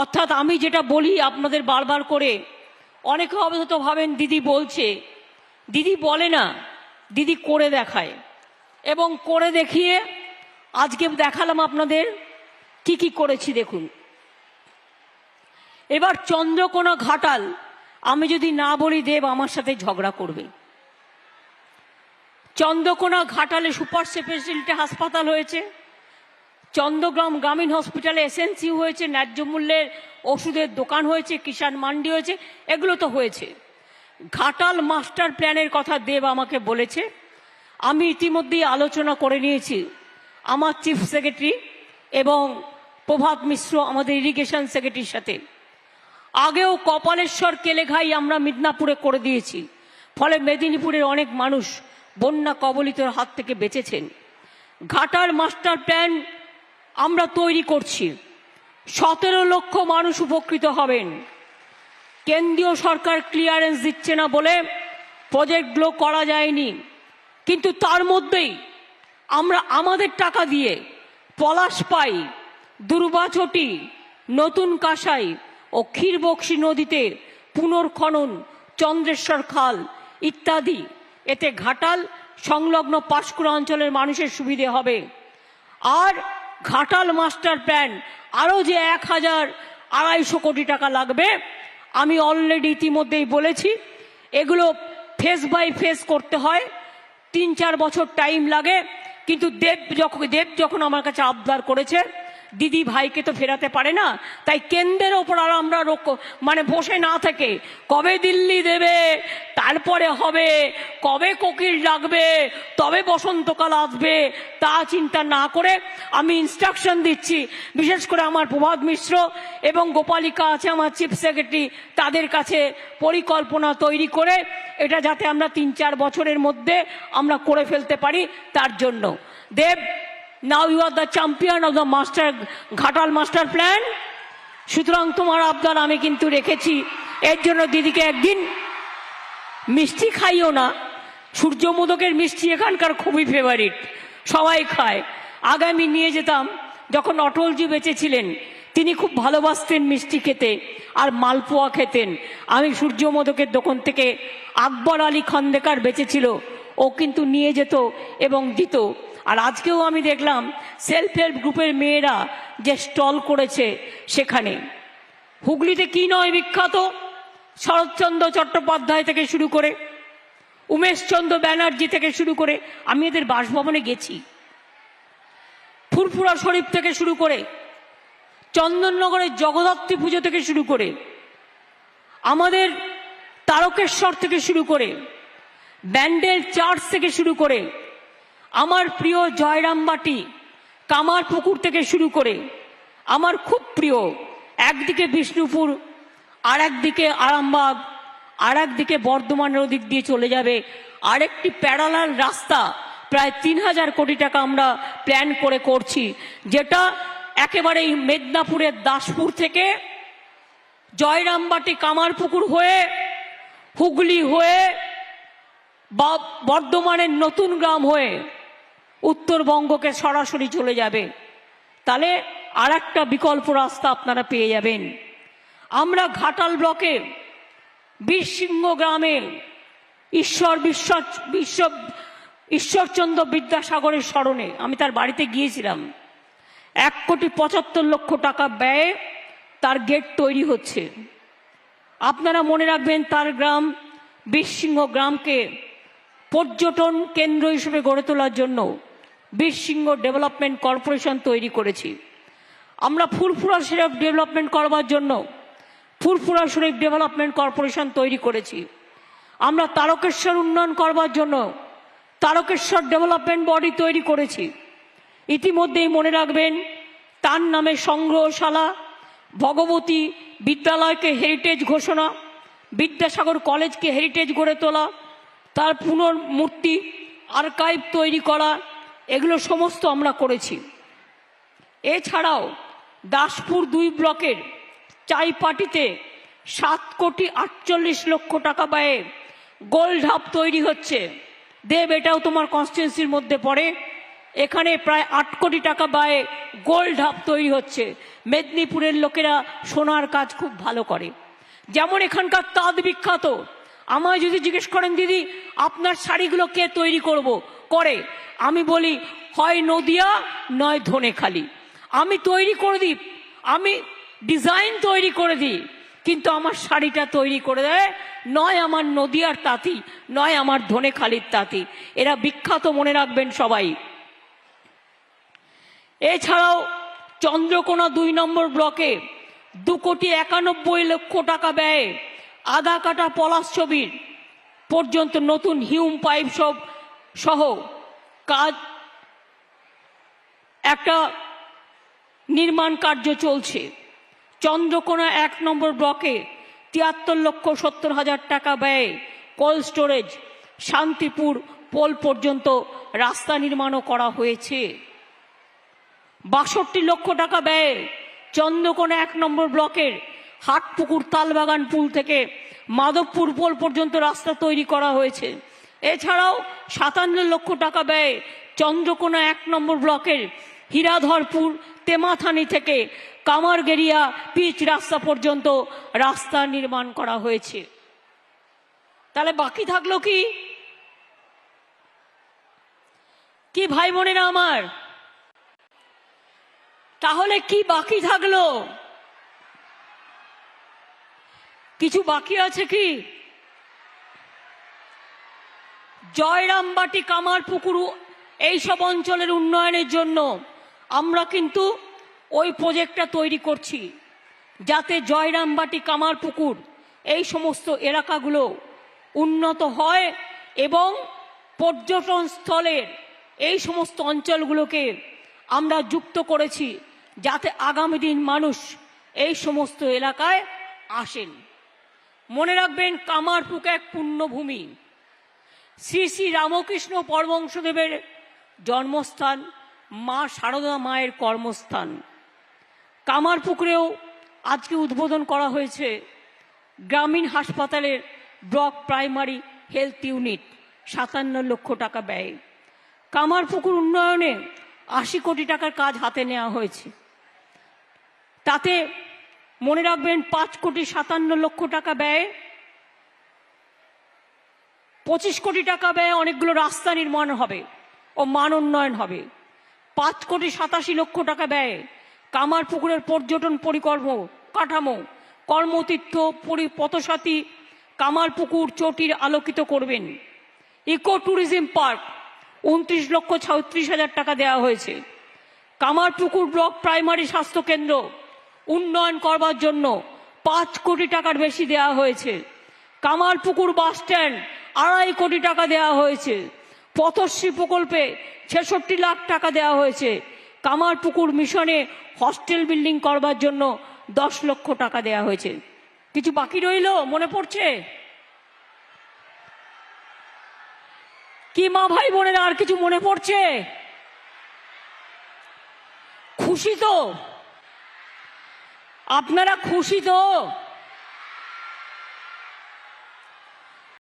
অর্থাৎ আমি যেটা বলি আপনাদের বারবার করে, অনেকে হয়তো ভাবেন দিদি বলছে, দিদি বলে না, দিদি করে দেখায়। এবং করে দেখিয়ে আজকে দেখালাম আপনাদের কি কি করেছি। দেখুন, এবার চন্দ্রকোনা ঘাটাল আমি যদি না বলি দেব আমার সাথে ঝগড়া করবে। চন্দ্রকোনা ঘাটালে সুপার স্পেশালিটি হাসপাতাল হয়েছে, চন্দ্রগ্রাম গ্রামীণ হসপিটালে এসএনসি হয়েছে, ন্যায্য মূল্যের ওষুধের দোকান হয়েছে, কিষাণ মান্ডি হয়েছে, এগুলো তো হয়েছে। ঘাটাল মাস্টার প্ল্যানের কথা দেব আমাকে বলেছে, আমি ইতিমধ্যেই আলোচনা করে নিয়েছি আমার চিফ সেক্রেটারি এবং প্রভাত মিশ্র আমাদের ইরিগেশন সেক্রেটারির সাথে। আগেও কপালেশ্বর কেলেঘাই আমরা মিদনাপুরে করে দিয়েছি, ফলে মেদিনীপুরের অনেক মানুষ বন্যা কবলিতের হাত থেকে বেঁচেছেন। ঘাটাল মাস্টার প্ল্যান আমরা তৈরি করছি, 17 লক্ষ মানুষ উপকৃত হবেন। কেন্দ্রীয় সরকার ক্লিয়ারেন্স দিচ্ছে না বলে প্রজেক্টগুলো করা যায়নি, কিন্তু তার মধ্যেই আমরা আমাদের টাকা দিয়ে পলাশপাই, দুর্বাচটি, নতুন কাঁসাই ও ক্ষীরবক্সী নদীতে পুনর্খনন, চন্দ্রেশ্বর খাল ইত্যাদি, এতে ঘাটাল সংলগ্ন পাঁশকুড়া অঞ্চলের মানুষের সুবিধে হবে। আর ঘাটাল মাস্টার প্ল্যান আরও যে 1250 কোটি টাকা লাগবে, আমি অলরেডি ইতিমধ্যেই বলেছি, এগুলো ফেস বাই ফেস করতে হয়, 3-4 বছর টাইম লাগে। কিন্তু দেব যখন আমার কাছে আবদার করেছে, দিদি ভাইকে তো ফেরাতে পারে না, তাই কেন্দ্রের ওপর আর আমরা মানে বসে না থেকে কবে দিল্লি দেবে, তারপরে হবে, কবে কোকিল ডাকবে, তবে বসন্তকাল আসবে, তা চিন্তা না করে আমি ইনস্ট্রাকশন দিচ্ছি, বিশেষ করে আমার প্রভাত মিশ্র এবং গোপালিকা আছে আমার চিফ সেক্রেটারি, তাদের কাছে পরিকল্পনা তৈরি করে এটা যাতে আমরা 3-4 বছরের মধ্যে আমরা করে ফেলতে পারি, তার জন্য। দেব, now you are the champion of the Ghatal master plan. সুতরাং তোমার আবদার আমি কিন্তু রেখেছি। এর জন্য দিদিকে একদিন মিষ্টি খাইও না, সূর্যমোদকের মিষ্টি এখানকার খুবই ফেভারিট, সবাই খায়। আগে আমি নিয়ে যেতাম, যখন অটলজি বেঁচে ছিলেন তিনি খুব ভালোবাসতেন মিষ্টি খেতে আর মালপোয়া খেতেন। আমি সূর্যমোদকের দোকান থেকে, আকবর আলী খন্দেকার বেঁচেছিল, ও কিন্তু নিয়ে যেত এবং দিত। আর আজকেও আমি দেখলাম সেলফ হেল্প গ্রুপের মেয়েরা যে স্টল করেছে সেখানে। হুগলিতে কি নয় বিখ্যাত, শরৎচন্দ্র চট্টোপাধ্যায় থেকে শুরু করে, উমেশচন্দ্র ব্যানার্জি থেকে শুরু করে, আমি এদের বাসভবনে গেছি। ফুরফুরা শরীফ থেকে শুরু করে, চন্দননগরের জগদ্ধাত্রী পুজো থেকে শুরু করে, আমাদের তারকেশ্বর থেকে শুরু করে, ব্যান্ডেল চার্চ থেকে শুরু করে, আমার প্রিয় জয়রামবাটি, কামারপুকুর থেকে শুরু করে, আমার খুব প্রিয় একদিকে বিষ্ণুপুর, আর একদিকে আরামবাগ, আর একদিকে বর্ধমানের ওদিক দিয়ে চলে যাবে আরেকটি প্যারালাল রাস্তা, প্রায় 3000 কোটি টাকা আমরা প্ল্যান করে করছি, যেটা একেবারেই মেদিনীপুরের দাসপুর থেকে জয়রামবাটি, কামারপুকুর হয়ে, হুগলি হয়ে, বা বর্ধমানের নতুন গ্রাম হয়ে উত্তরবঙ্গকে সরাসরি চলে যাবে। তাহলে আর একটা বিকল্প রাস্তা আপনারা পেয়ে যাবেন। আমরা ঘাটাল ব্লকে বীরসিংহ গ্রামে ঈশ্বরচন্দ্র বিদ্যাসাগরের স্মরণে আমি তার বাড়িতে গিয়েছিলাম। 1,75,00,000 টাকা ব্যয়ে তার গেট তৈরি হচ্ছে। আপনারা মনে রাখবেন, তার গ্রাম বীরসিংহ গ্রামকে পর্যটন কেন্দ্র হিসেবে গড়ে তোলার জন্য বীরসিংহ ডেভেলপমেন্ট কর্পোরেশন তৈরি করেছি। আমরা ফুরফুরা শরীফ ডেভেলপমেন্ট করবার জন্য ফুরফুরা শরীফ ডেভেলপমেন্ট কর্পোরেশন তৈরি করেছি। আমরা তারকেশ্বর উন্নয়ন করবার জন্য তারকেশ্বর ডেভেলপমেন্ট বডি তৈরি করেছি। ইতিমধ্যেই মনে রাখবেন, তার নামে সংগ্রহশালা, ভগবতী বিদ্যালয়কে হেরিটেজ ঘোষণা, বিদ্যাসাগর কলেজকে হেরিটেজ গড়ে তোলা, তার পুনর্মূর্তি আর্কাইভ তৈরি করা, এগুলো সমস্ত আমরা করেছি। এছাড়াও দাসপুর 2 ব্লকের চাইপাটিতে 7,48,00,000 টাকা ব্যয়ে গোল ঢাব তৈরি হচ্ছে। দেব, এটাও তোমার কনস্টিটুয়েন্সির মধ্যে পড়ে, এখানে প্রায় 8 কোটি টাকা ব্যয়ে গোল্ড হাব তৈরি হচ্ছে। মেদিনীপুরের লোকেরা সোনার কাজ খুব ভালো করে, যেমন এখানকার তাঁত বিখ্যাত। আমায় যদি জিজ্ঞেস করেন দিদি আপনার শাড়িগুলো কে তৈরি করে, আমি বলি হয় নদিয়া নয় ধনেখালি। আমি তৈরি করে দিই, আমি ডিজাইন তৈরি করে দিই, কিন্তু আমার শাড়িটা তৈরি করে দেয় নয় আমার নদিয়ার তাঁতি, নয় আমার ধনেখালির তাঁতি। এরা বিখ্যাত, মনে রাখবেন সবাই। এছাড়াও চন্দ্রকোনা 2 নম্বর ব্লকে 2,91,00,000 টাকা ব্যয়ে আধা কাটা পলাশ ছবির পর্যন্ত নতুন হিউম পাইপ সহ কাজ একটা নির্মাণ কার্য চলছে। চন্দ্রকোনা 1 নম্বর ব্লকে 73,70,000 টাকা ব্যয়ে কোল্ড স্টোরেজ শান্তিপুর পোল পর্যন্ত রাস্তা নির্মাণও করা হয়েছে। 62 লক্ষ টাকা ব্যয়ে চন্দ্রকোনা 1 নম্বর ব্লকের হাটপুকুর তালবাগান পুল থেকে মাধবপুর পোল পর্যন্ত রাস্তা তৈরি করা হয়েছে। এছাড়াও 57 লক্ষ টাকা ব্যয়ে চন্দ্রকোনা 1 নম্বর ব্লকের হীরাধরপুর তেমাথানি থেকে কামারগেরিয়া পিচ রাস্তা পর্যন্ত রাস্তা নির্মাণ করা হয়েছে। তাহলে বাকি থাকলো কি ভাই বোনেরা আমার? তাহলে কি বাকি থাকলো? কিছু বাকি আছে কি? জয়রামবাটি কামারপুকুর এইসব অঞ্চলের উন্নয়নের জন্য আমরা কিন্তু ওই প্রজেক্টটা তৈরি করছি, যাতে জয়রামবাটি কামারপুকুর এই সমস্ত এলাকাগুলো উন্নত হয় এবং পর্যটন স্থলের এই সমস্ত অঞ্চলগুলোকে আমরা যুক্ত করেছি, যাতে আগামী দিন মানুষ এই সমস্ত এলাকায় আসেন। মনে রাখবেন, কামারপুক এক পুণ্যভূমি, শ্রী শ্রী রামকৃষ্ণ পরমহংসদেবের জন্মস্থান, মা শারদা মায়ের কর্মস্থান। কামারপুকুরেও আজকে উদ্বোধন করা হয়েছে গ্রামীণ হাসপাতালের ব্লক প্রাইমারি হেলথ ইউনিট, 57 লক্ষ টাকা ব্যয়ে। কামারপুকুর উন্নয়নে 80 কোটি টাকার কাজ হাতে নেওয়া হয়েছে। তাতে মনে রাখবেন 5,57,00,000 টাকা ব্যয়ে 25 কোটি টাকা ব্যয়ে অনেকগুলো রাস্তা নির্মাণ হবে ও মান উন্নয়ন হবে। 5,87,00,000 টাকা ব্যয়ে কামারপুকুরের পর্যটন কাঠামো, কর্মতীর্থ, পথসাথী, কামারপুকুর চটির আলোকিত করবেন। ইকো ট্যুরিজম পার্ক 29,36,000 টাকা দেওয়া হয়েছে। কামারপুকুর ব্লক প্রাইমারি স্বাস্থ্য কেন্দ্র উন্নয়ন করবার জন্য 5 কোটি টাকার বেশি দেওয়া হয়েছে। কামারপুকুর বাস স্ট্যান্ড 2.5 কোটি টাকা দেওয়া হয়েছে। পথশ্রী প্রকল্পে 66 লাখ টাকা দেওয়া হয়েছে। কামারপুকুর মিশনে হস্টেল বিল্ডিং করবার জন্য 10 লক্ষ টাকা দেওয়া হয়েছে। কিছু বাকি রইল? মনে পড়ছে কি মা ভাই বোনেরা? আর কিছু মনে পড়ছে? খুশি তো? আপনারা খুশি তো?